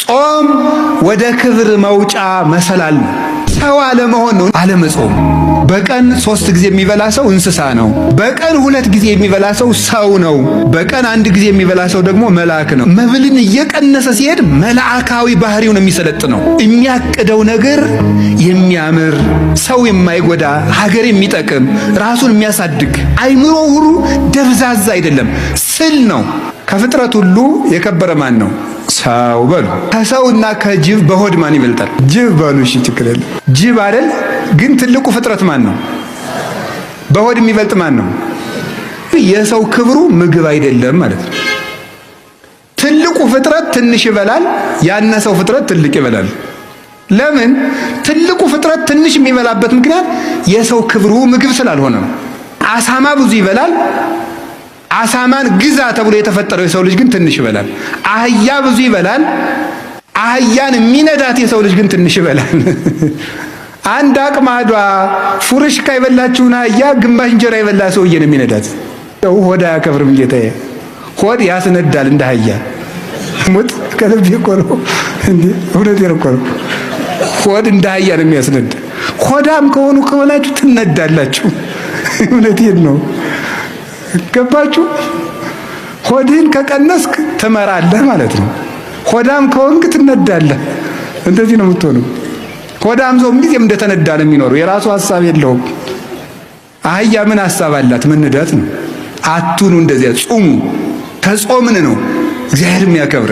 ጾም ወደ ክብር መውጫ መሰላል ነው። ሰው አለመሆን ነው አለመጾም። በቀን 3 ጊዜ የሚበላ ሰው እንስሳ ነው። በቀን 2 ጊዜ የሚበላ ሰው ሰው ነው። በቀን 1 ጊዜ የሚበላ ሰው ደግሞ መልአክ ነው። መብልን እየቀነሰ ሲሄድ መልአካዊ ባህሪውን የሚሰለጥነው የሚያቅደው ነገር የሚያምር ሰው የማይጎዳ ሀገር የሚጠቅም ራሱን የሚያሳድግ አይምሮ ሁሉ ደብዛዛ አይደለም፣ ስል ነው። ከፍጥረት ሁሉ የከበረ ማን ነው? ሰው በሉ። ከሰውና ከጅብ በሆድ ማን ይበልጣል? ጅብ በሉ። እሺ ችግር የለም። ጅብ አይደል? ግን ትልቁ ፍጥረት ማን ነው? በሆድ የሚበልጥ ማን ነው? የሰው ክብሩ ምግብ አይደለም ማለት ነው። ትልቁ ፍጥረት ትንሽ ይበላል፣ ያነሰው ፍጥረት ትልቅ ይበላል። ለምን? ትልቁ ፍጥረት ትንሽ የሚበላበት ምክንያት የሰው ክብሩ ምግብ ስላልሆነ ነው። አሳማ ብዙ ይበላል። አሳማን ግዛ ተብሎ የተፈጠረው የሰው ልጅ ግን ትንሽ ይበላል። አህያ ብዙ ይበላል። አህያን የሚነዳት የሰው ልጅ ግን ትንሽ ይበላል። አንድ አቅማዷ ፉርሽካ የበላችውን አህያ ግማሽ እንጀራ የበላ ሰውዬ ነው የሚነዳት። ሆድ አያከብርም ጌታዬ። ሆድ ያስነዳል እንደ አህያ። ሙት ከልቤ እኮ ነው እንዴ! እውነቴን እኮ ነው። ሆድ እንደ አህያ ነው የሚያስነዳ። ሆዳም ከሆናችሁ ትነዳላችሁ። እውነቴን ነው። ገባችሁ? ሆድህን ከቀነስክ ትመራለህ ማለት ነው። ሆዳም ከሆንክ ትነዳለህ። እንደዚህ ነው የምትሆነው። ሆዳም ሰው ጊዜም እንደተነዳ ነው የሚኖረው። የራሱ ሐሳብ የለውም። አህያ ምን ሐሳብ አላት? መነዳት ነው። አቱኑ እንደዚያ ጾሙ። ተጾምን ነው እግዚአብሔር የሚያከብር